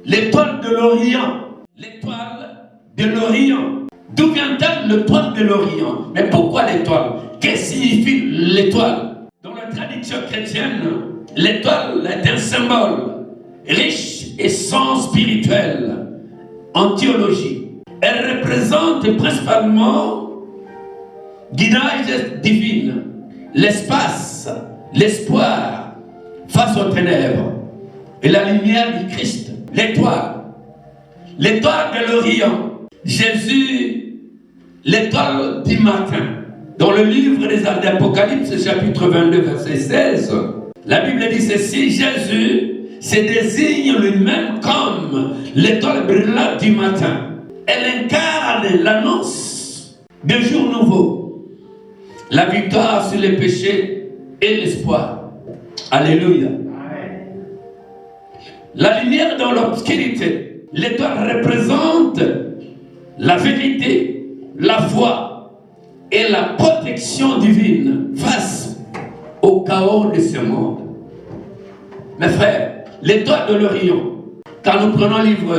L'étoile de l'Orient. L'étoile de l'Orient. D'où vient-elle l'étoile de l'Orient? Mais pourquoi l'étoile? Qu'est-ce que signifie l'étoile? Dans la tradition chrétienne, l'étoile est un symbole riche et sens spirituel en théologie. Elle représente principalement guidage divin, l'espace, l'espoir face aux ténèbres et la lumière du Christ. L'étoile de l'Orient. Jésus, l'étoile du matin. Dans le livre des Apocalypse, chapitre 22, verset 16, la Bible dit ceci: Jésus se désigne lui-même comme l'étoile brûlante du matin. Elle incarne l'annonce d'un jour nouveau, la victoire sur les péchés et l'espoir. Alléluia. La lumière dans l'obscurité. L'étoile représente la vérité, la foi et la protection divine face au chaos de ce monde. Mes frères, l'étoile de l'Orient, quand nous prenons le livre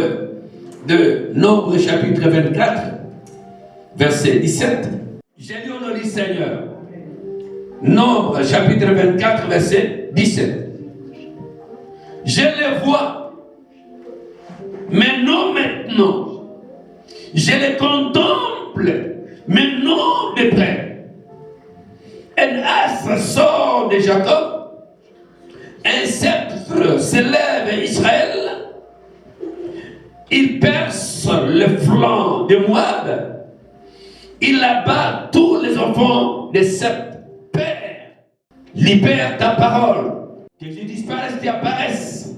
de Nombre chapitre 24, verset 17, j'ai lu au nom du Seigneur. Nombre chapitre 24, verset 17. Je les vois, mais non maintenant. Je les contemple, mais non de près. Un astre sort de Jacob, un sceptre s'élève Israël. Il perce le flanc de Moab. Il abat tous les enfants de cette Père. Libère ta parole. Que je disparaisse et apparaisse.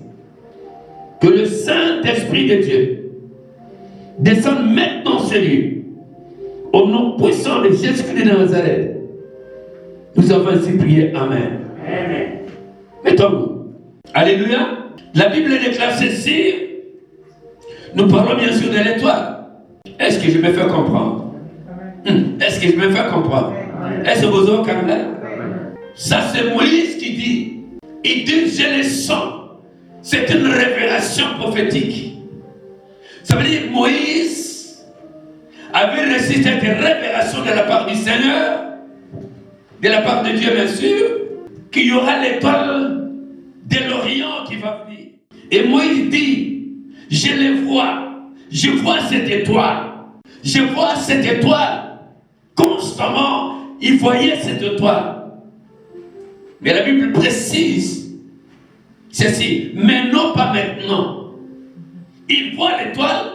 Que le Saint-Esprit de Dieu descende maintenant sur lui. Au nom puissant de Jésus-Christ de Nazareth. Nous avons ainsi prié. Amen. Amen. Mettons-nous. Alléluia. La Bible déclare ceci. Nous parlons bien sûr de l'étoile. Est-ce que je me fais comprendre? Est-ce que je me fais comprendre? Est-ce que vous avez compris? Ça c'est Moïse qui dit. Il dit je le sens. C'est une révélation prophétique. Ça veut dire Moïse avait reçu cette révélation de la part du Seigneur, de la part de Dieu bien sûr, qu'il y aura l'étoile de l'Orient qui va venir. Et Moïse dit, je les vois, je vois cette étoile, je vois cette étoile. Constamment, il voyait cette étoile. Mais la Bible précise ceci, mais non pas maintenant. Il voit l'étoile,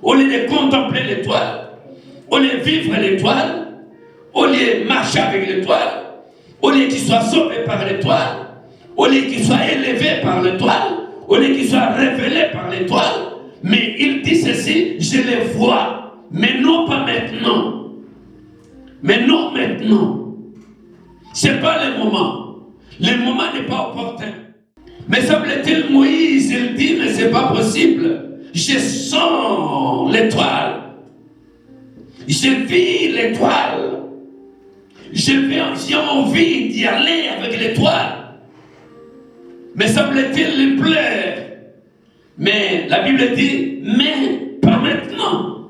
au lieu de contempler l'étoile, au lieu de vivre l'étoile, au lieu de marcher avec l'étoile, au lieu qu'il soit sauvé par l'étoile, au lieu qu'il soit élevé par l'étoile, au lieu qu'il soit révélé par l'étoile, mais il dit ceci, je les vois, mais non pas maintenant. Mais non maintenant. Ce n'est pas le moment. Le moment n'est pas opportun. Mais semble-t-il, Moïse, il dit, mais ce n'est pas possible. Je sens l'étoile. Je vis l'étoile. J'ai envie d'y aller avec l'étoile. Mais semble-t-il, il pleure. Mais la Bible dit, mais pas maintenant.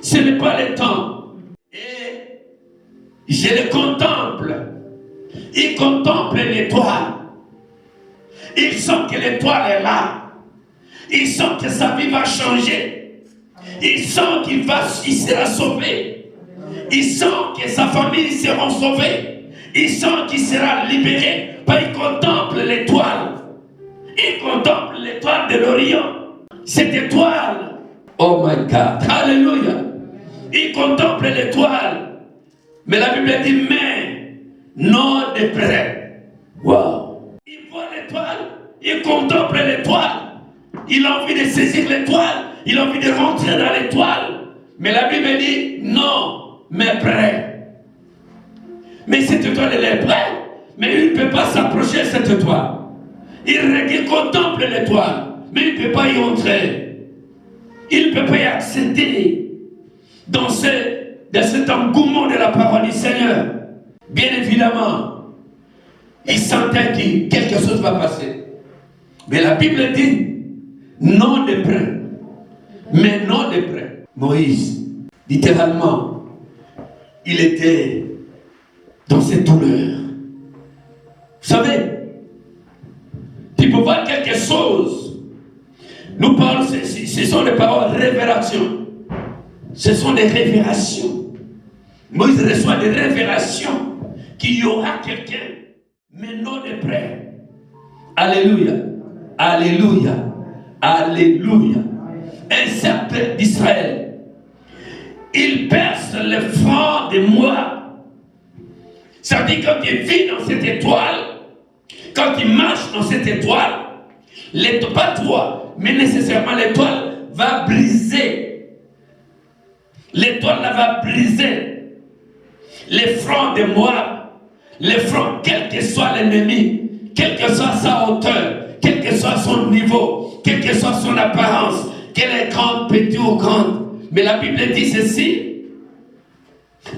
Ce n'est pas le temps. Et je le contemple. Il contemple l'étoile. Il sent que l'étoile est là. Il sent que sa vie va changer. Il sent qu'il sera sauvé. Il sent que sa famille sera sauvée. Il sent qu'il sera libéré. Il contemple l'étoile. Il contemple l'étoile de l'Orient. Cette étoile. Oh my God. Alléluia. Il contemple l'étoile. Mais la Bible dit, mais non de près. Wow. Il voit l'étoile. Il contemple l'étoile. Il a envie de saisir l'étoile. Il a envie de rentrer dans l'étoile. Mais la Bible dit, non, mais près. Mais cette étoile, elle est près. Mais il ne peut pas s'approcher de cette étoile. Il contemple l'étoile. Mais il ne peut pas y entrer. Il ne peut pas y accéder dans cet engouement de la parole du Seigneur. Bien évidemment, il sentait que quelque chose va passer. Mais la Bible dit, non de près. Mais non de près. Moïse, littéralement, il était dans cette douleur. Vous savez, tu peux voir quelque chose. Nous parlons, ce sont des paroles révélations. Ce sont des révélations. Moïse reçoit des révélations qu'il y aura quelqu'un, mais non de près. Alléluia. Alléluia. Alléluia. Un sceptre d'Israël. Il perce le front de Moab. Ça veut dire quand il vit dans cette étoile, quand il marche dans cette étoile, pas toi, mais nécessairement l'étoile va briser. L'étoile va briser les fronts de Moab. Les fronts, quel que soit l'ennemi, quelle que soit sa hauteur, quel que soit son niveau, quelle que soit son apparence, qu'elle est grande, petite ou grande. Mais la Bible dit ceci: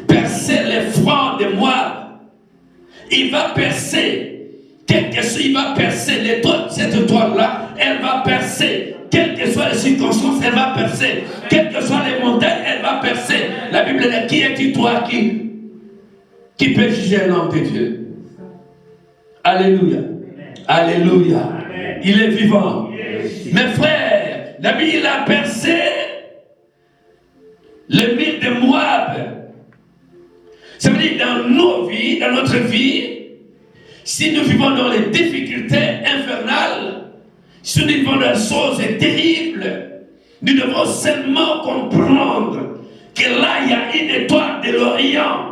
percer les fronts de Moab. Il va percer, il va percer l'étoile, cette étoile-là, elle va percer. Quelles que soient les circonstances, elle va percer. Quelles que soient les montagnes, elle va percer. La Bible dit: qui es-tu toi qui peut juger un homme de Dieu? Alléluia. Alléluia. Amen. Il est vivant. Mes frères, la Bible a percé le mur de Moab. Ça veut dire dans nos vies, dans notre vie, si nous vivons dans les difficultés infernales, si nous vivons dans des choses terribles, nous devons seulement comprendre que là, il y a une étoile de l'Orient.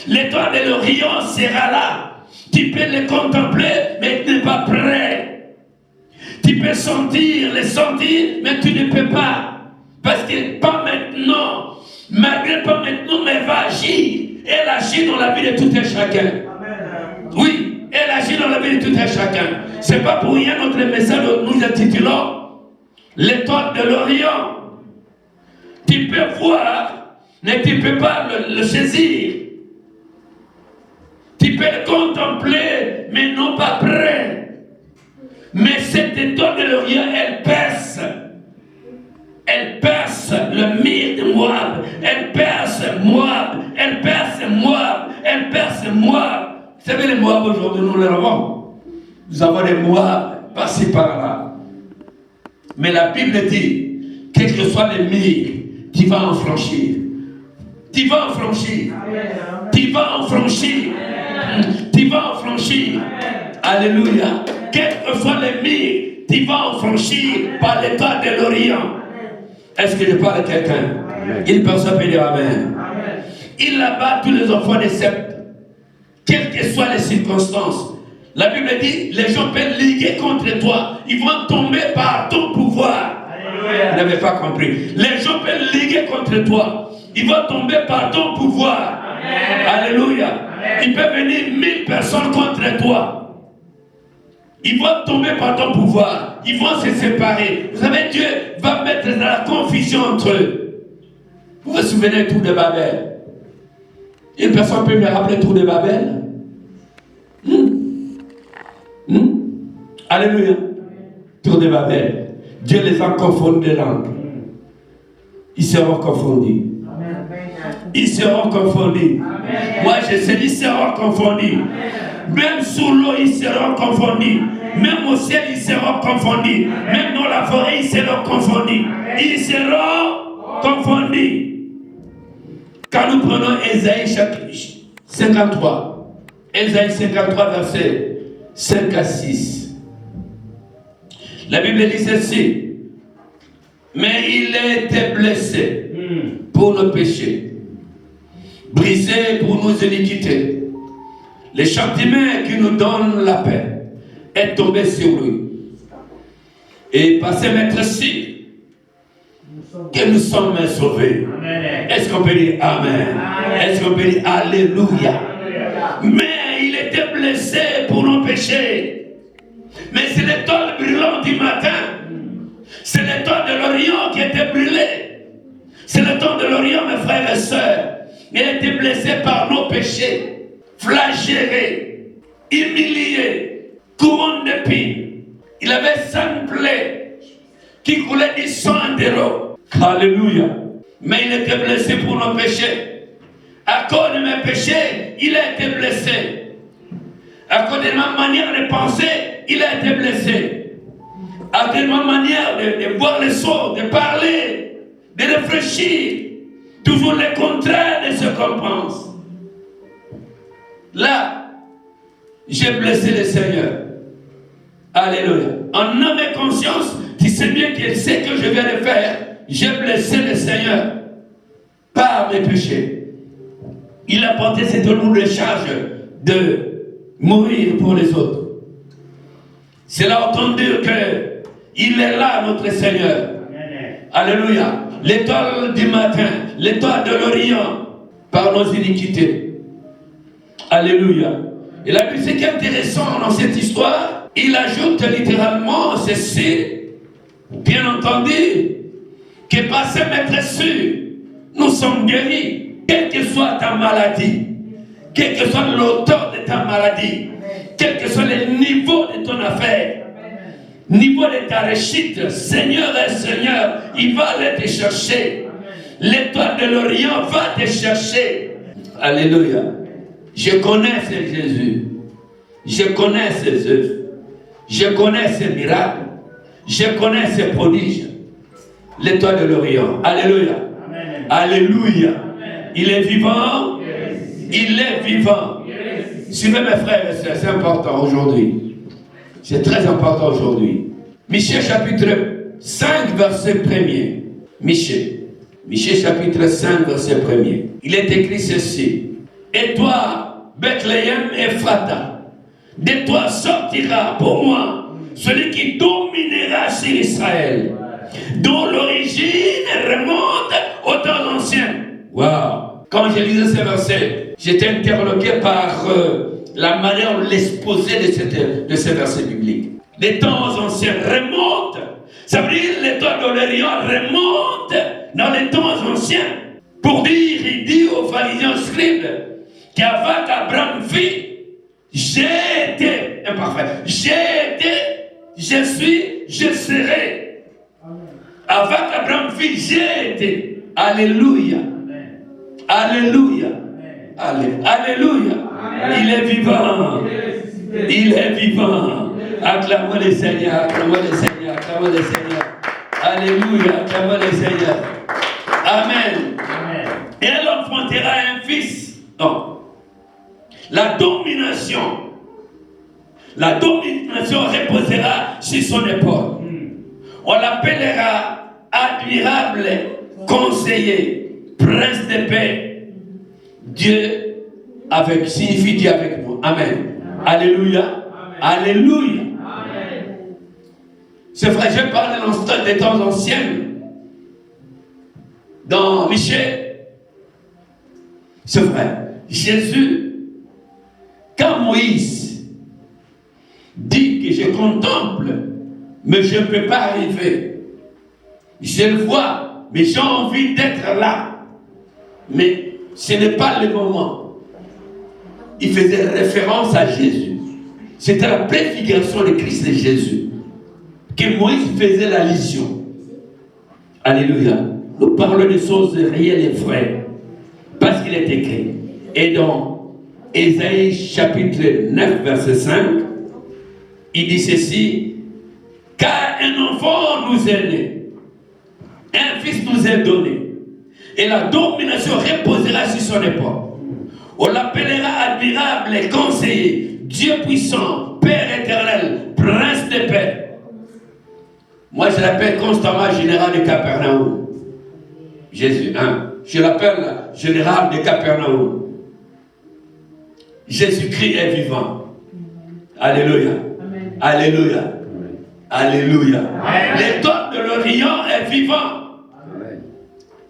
L'étoile de l'Orient sera là. Tu peux le contempler, mais tu n'es pas prêt. Tu peux sentir, mais tu ne peux pas. Parce que pas maintenant. Malgré pas maintenant, mais elle va agir. Elle agit dans la vie de tout un chacun. Oui, elle agit dans la vie de tout un chacun. C'est pas pour rien notre message, nous intitulons l'étoile de l'Orient. Tu peux voir, mais tu ne peux pas le saisir. Tu peux le contempler, mais non pas près. Mais cette étoile de l'Orient, elle perce. Elle perce le mur de Moab. Elle perce Moab. Elle perce Moab. Elle perce Moab. Vous savez, les Moab aujourd'hui, nous les avons. Nous avons des Moab par-ci par-là. Mais la Bible dit, quels que soient les murs, tu vas en franchir. Tu vas en franchir. Tu vas en franchir. Tu vas en franchir. Alléluia. Quels que soient les murs, tu vas en franchir par l'étoile de l'Orient. Est-ce que je parle à quelqu'un? Il peut se dire Amen. Amen. Il abat tous les enfants des sceptres, quelles que soient les circonstances. La Bible dit, les gens peuvent liguer contre toi. Ils vont tomber par ton pouvoir. Alléluia. Vous n'avez pas compris. Les gens peuvent liguer contre toi. Ils vont tomber par ton pouvoir. Amen. Alléluia. Amen. Il peut venir 1000 personnes contre toi. Ils vont tomber par ton pouvoir. Ils vont se séparer. Vous savez, Dieu va mettre dans la confusion entre eux. Vous vous souvenez du tour de Babel? Une personne peut me rappeler le tour de Babel? Alléluia. Tour de Babel. Dieu les a confondus de langue. Ils seront confondus. Ils seront confondus. Amen. Moi je sais, ils seront confondus. Amen. Même sous l'eau, ils seront confondus. Amen. Même au ciel, ils seront confondus. Amen. Même dans la forêt, ils seront confondus. Amen. Ils seront confondus. Quand nous prenons Ésaïe 53, Ésaïe 53, verset 5 à 6, la Bible dit ceci: mais il a été blessé pour nos péchés, brisé pour nos iniquités. Le châtiment qui nous donne la paix est tombé sur lui. Et par ce maître-ci, que nous sommes sauvés. Est-ce qu'on peut dire Amen? Est-ce qu'on peut dire Alléluia? Mais il était blessé pour nos péchés. Mais c'est l'étoile brûlante du matin. C'est l'étoile de l'Orient qui était brûlée. C'est l'étoile de l'Orient, mes frères et sœurs. Il a été blessé par nos péchés, flagellé, humilié, couronne d'épines. Il avait 5 plaies qui coulait du sang d'héros. Alléluia. Mais il était blessé pour nos péchés. À cause de mes péchés, il a été blessé. À cause de ma manière de penser, il a été blessé. À cause de ma manière de voir les choses, de parler, de réfléchir. Toujours le contraire de ce qu'on pense. Là, j'ai blessé le Seigneur. Alléluia. En âme et conscience, tu sais bien que ce que je viens de faire, j'ai blessé le Seigneur par mes péchés. Il a porté cette lourde charge de mourir pour les autres. C'est là entendu qu'il est là, notre Seigneur. Alléluia. L'étoile du matin, l'étoile de l'Orient, par nos iniquités. Alléluia. Et la Bible, ce qui est intéressant dans cette histoire, il ajoute littéralement ceci, bien entendu, que par ces maîtresses, nous sommes guéris, quelle que soit ta maladie, quel que soit l'auteur de ta maladie, quel que soit le niveau de ton affaire, niveau de ta réussite, Seigneur et Seigneur, il va aller te chercher. L'étoile de l'Orient va te chercher. Alléluia. Je connais ce Jésus. Je connais ses œuvres. Je connais ses miracles. Je connais ses prodiges. L'étoile de l'Orient. Alléluia. Amen. Alléluia. Amen. Il est vivant. Il est vivant. Suivez mes frères et sœurs, c'est important aujourd'hui. C'est très important aujourd'hui. Michée chapitre 5, verset 1er. Michée chapitre 5, verset 1er. Il est écrit ceci. Et toi, Bethléem Ephrata, de toi sortira pour moi celui qui dominera sur Israël, dont l'origine remonte aux temps anciens. Waouh! Quand je lisais ce verset, j'étais interloqué par la manière de l'exposé de ce verset biblique. Les temps anciens remontent. Ça veut dire que l'étoile de l'Orient remonte dans les temps anciens. Pour dire, il dit aux pharisiens scribes qu'avant qu'Abraham vit, j'ai été imparfait. J'ai été, je suis, je serai. Avant qu'Abraham vit, j'ai été. Alléluia. Alléluia. Alléluia. Il est vivant. Il est vivant. Acclamons le Seigneur. Acclamons le Seigneur. Acclamons le Seigneur. Alléluia. Acclamons le Seigneur. Amen. Et elle enfantera un fils. Non. La domination reposera sur son épaule. On l'appellera admirable conseiller, prince de paix. Dieu avec, signifie Dieu avec nous. Amen. Alléluia. Amen. Alléluia. Amen. C'est vrai, je parle l'instant des temps anciens. Dans Michée, c'est vrai. Jésus, quand Moïse dit que je contemple, mais je ne peux pas arriver. Je le vois, mais j'ai envie d'être là. Mais ce n'est pas le moment. Il faisait référence à Jésus. C'était la préfiguration de Christ et Jésus que Moïse faisait l'allusion. Alléluia. Nous parlons des choses réelles et vraies parce qu'il est écrit. Et dans Ésaïe chapitre 9 verset 5, il dit ceci: car un enfant nous est né, un fils nous est donné, et la domination reposera sur son épaule. On l'appellera admirable et conseiller, Dieu puissant, Père éternel, prince de paix. Moi, je l'appelle constamment général de Capernaum. Jésus, hein? Je l'appelle général de Capernaum. Jésus-Christ est vivant. Alléluia. Amen. Alléluia. Amen. Alléluia. L'étoile de l'Orient est vivant. Amen.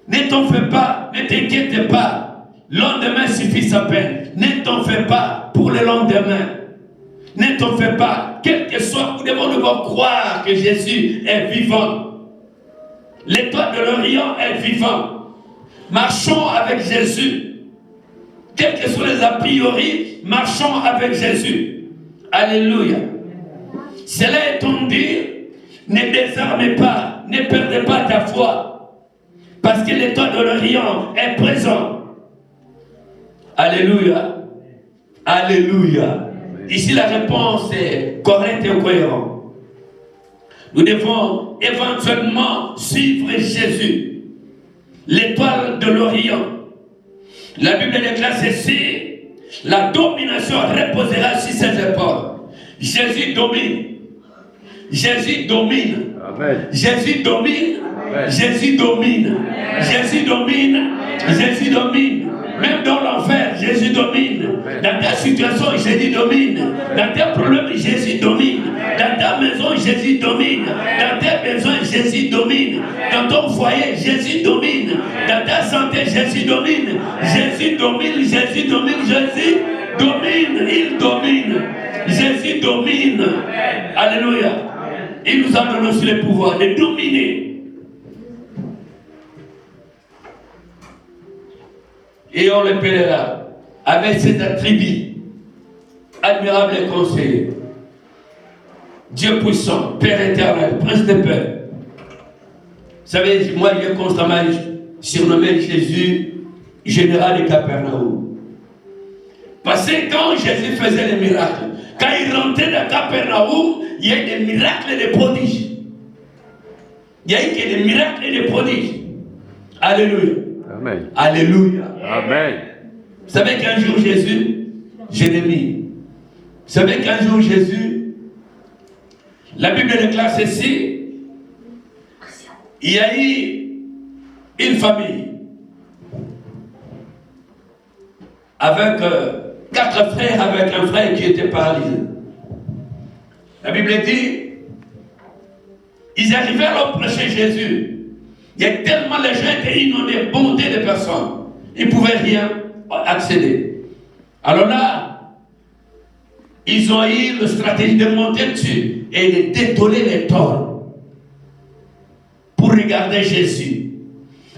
Ne t'en fais pas, ne t'inquiète pas. Le lendemain suffit sa peine. Ne t'en fais pas pour le lendemain. Ne t'en fais pas. Quel que soit, nous devons devoir croire que Jésus est vivant. L'étoile de l'Orient est vivant. Marchons avec Jésus. Quels que soient les a priori, marchons avec Jésus. Alléluia. Cela étant dit, Ne désarmez pas, ne perdez pas ta foi. Parce que l'étoile de l'Orient est présent. Alléluia. Alléluia. Ici, la réponse est correcte et cohérente. Nous devons éventuellement suivre Jésus, l'étoile de l'Orient. La Bible déclare ceci: la domination reposera sur ses épaules. Jésus domine. Jésus domine. Amen. Jésus domine. Amen. Jésus domine. Amen. Jésus domine. Amen. Jésus domine. Amen. Même dans l'enfer, Jésus domine. Amen. Dans ta situation, Jésus domine. Dans tes problèmes, Jésus domine. Dans ta maison, Jésus domine. Dans tes besoins, Jésus domine. Dans ton foyer, Jésus domine. Dans ta santé, Jésus domine. Jésus domine. Jésus domine. Jésus domine. Il domine. Jésus domine. Alléluia. Il nous a donné aussi le pouvoir de dominer. Et on l'appellera avec cet attribut admirable et conseiller. Dieu puissant, Père éternel, Prince de paix. Vous savez, moi j'ai constamment surnommé Jésus général de Capernaum. Parce que quand Jésus faisait les miracles, quand il rentrait dans Capernaum, il y a eu des miracles et des prodiges. Il y a eu que des miracles et des prodiges. Alléluia. Amen. Alléluia. Amen. Vous savez qu'un jour Jésus, Jérémie, vous savez qu'un jour Jésus, la Bible déclare ceci: il y a eu une famille avec 4 frères, avec un frère qui était paralysé. La Bible dit, ils arrivaient à prêcher Jésus. Il y a tellement les gens étaient inondés, bondés de personnes. Ils ne pouvaient rien accéder. Alors là, ils ont eu la stratégie de monter dessus et de détoler les torts pour regarder Jésus.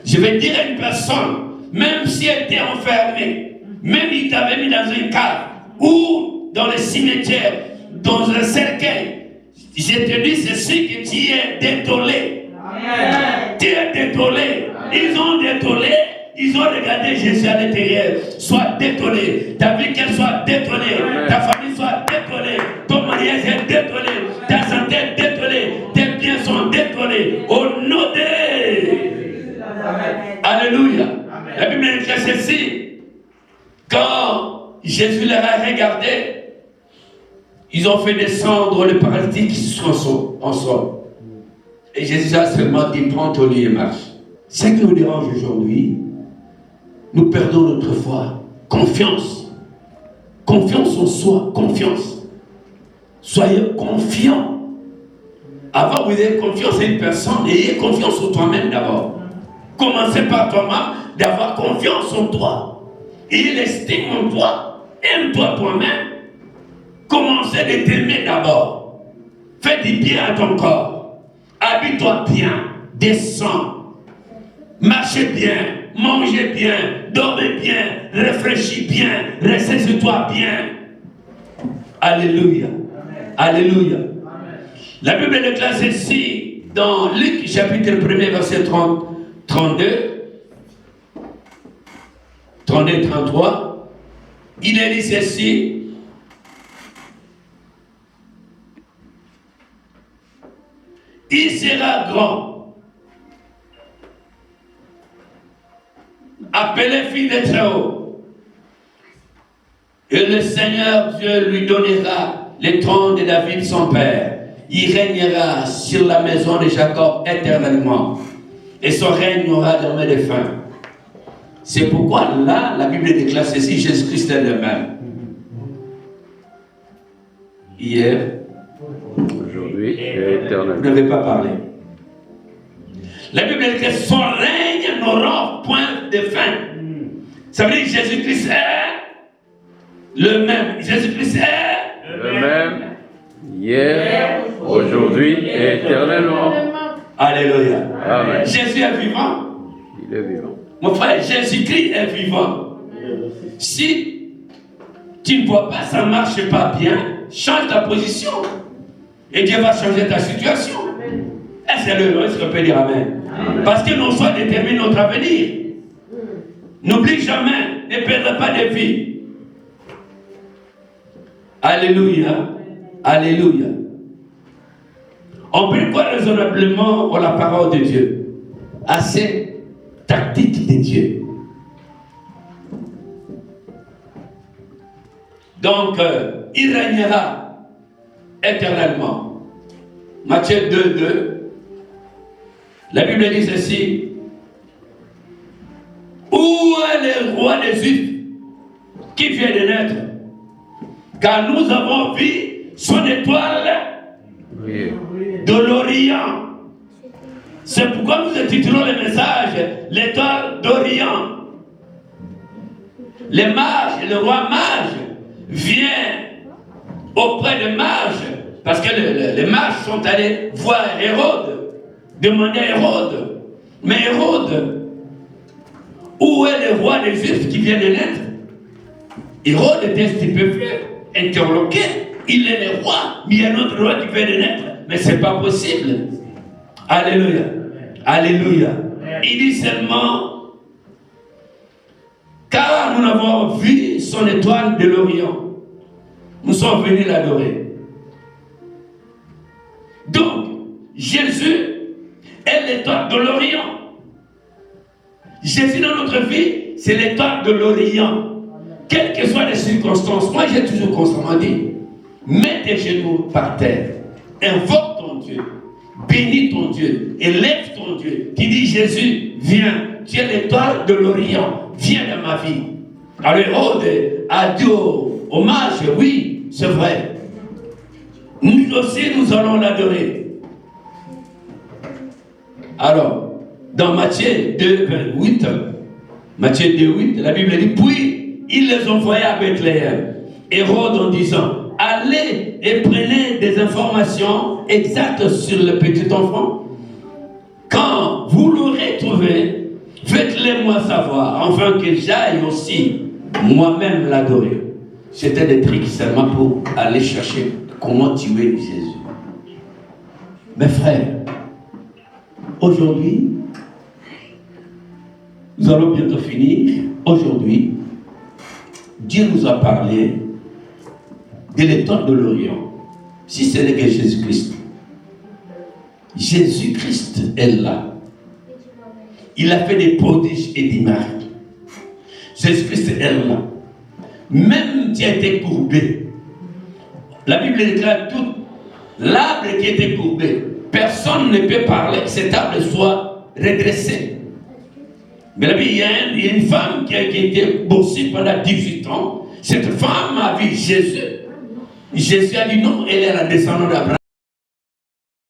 Je vais dire à une personne, même si elle était enfermée, même il t'avait mis dans une cave ou dans le cimetière, dans un cercueil, je te dis ceci, que tu es détolé. Amen. Tu es détolé. Ils ont détolé. Ils ont regardé Jésus à l'intérieur. Sois détolé. Ta vie qu'elle soit détolée. Amen. Ta famille soit détolée. Ton mariage est détolé. Ta santé est détolée. Tes biens sont détolés. Au nom de... Alléluia. Amen. La Bible dit ceci. Quand Jésus les a regardés, ils ont fait descendre les paralytiques en sol. Et Jésus a seulement dit, prends ton lit et marche. Ce qui nous dérange aujourd'hui, nous perdons notre foi. Confiance. Confiance en soi. Confiance. Soyez confiants. Avant, vous ayez confiance à une personne, ayez confiance en toi-même d'abord. Commencez par toi-même d'avoir confiance en toi. Ayez l'estime en toi. Aime-toi toi-même. Commencez de t'aimer d'abord. Fais du bien à ton corps. Habille-toi bien. Descends. Marchez bien. Mangez bien. Dormez bien. Réfléchis bien. Restez sur toi bien. Alléluia. Amen. Alléluia. Amen. La Bible déclare ceci dans Luc chapitre 1er verset 32, 33. Il est dit ceci. Il sera grand, appelé fils de Très-Haut, et le Seigneur Dieu lui donnera le trône de David son père. Il régnera sur la maison de Jacob éternellement, et son règne n'aura jamais de fin. C'est pourquoi là, la Bible déclare ceci: Jésus-Christ est le même. Hier, aujourd'hui et éternellement. Vous n'avez pas parlé. La Bible dit que son règne n'aura point de fin. Ça veut dire que Jésus-Christ est le même. Jésus-Christ est le même hier, aujourd'hui et éternellement. Alléluia. Amen. Jésus est vivant. Il est vivant. Mon frère, Jésus-Christ est vivant. Si tu ne vois pas, ça ne marche pas bien, change ta position. Et Dieu va changer ta situation. Est-ce qu'on peut dire Amen? Parce que nos choix déterminent notre avenir. N'oublie jamais, ne perdre pas de vie. Alléluia. Alléluia. On peut croire raisonnablement à la parole de Dieu, à cette tactique de Dieu. Donc, il régnera éternellement. Matthieu 2:2. La Bible dit ceci. Où est le roi des Juifs qui vient de naître? Car nous avons vu son étoile de l'Orient. C'est pourquoi nous intitulons le message l'étoile d'Orient. Les mages, le roi mage vient auprès des mages, parce que les mages sont allés voir Hérode, demander à Hérode. Mais Hérode, où est le roi des Juifs qui vient de naître? Hérode était stupéfait, interloqué. Il est le roi, mais il y a un autre roi qui vient de naître. Mais ce n'est pas possible. Alléluia. Alléluia. Il dit seulement, car nous avons vu son étoile de l'Orient. Nous sommes venus l'adorer. Donc, Jésus est l'étoile de l'Orient. Jésus dans notre vie, c'est l'étoile de l'Orient. Quelles que soient les circonstances, moi j'ai toujours constamment dit, mets tes genoux par terre, invoque ton Dieu, bénis ton Dieu, élève ton Dieu. Tu dis Jésus, viens, tu es l'étoile de l'Orient, viens dans ma vie. Alors Hérode a dit hommage, oui, c'est vrai. Nous aussi, nous allons l'adorer. Alors, dans Matthieu 2:8, Matthieu 2:8, la Bible dit, puis il les envoya à Bethléem, Hérode en disant, allez et prenez des informations exactes sur le petit enfant. Quand vous l'aurez trouvé, faites-les moi savoir, afin que j'aille aussi moi-même l'adorer. C'était des trucs seulement pour aller chercher comment tuer Jésus. Mes frères, aujourd'hui, nous allons bientôt finir. Aujourd'hui, Dieu nous a parlé de l'étoile de l'Orient. Si ce n'est que Jésus-Christ. Jésus-Christ est là. Il a fait des prodiges et des miracles. Jésus-Christ est là. Même tu as été courbé. La Bible déclare tout. L'arbre qui était courbé, personne ne peut parler que cet arbre soit redressé. Mais la Bible, il y a une femme qui a été boursière pendant 18 ans. Cette femme a vu Jésus. Jésus a dit non, elle est la descendante d'Abraham.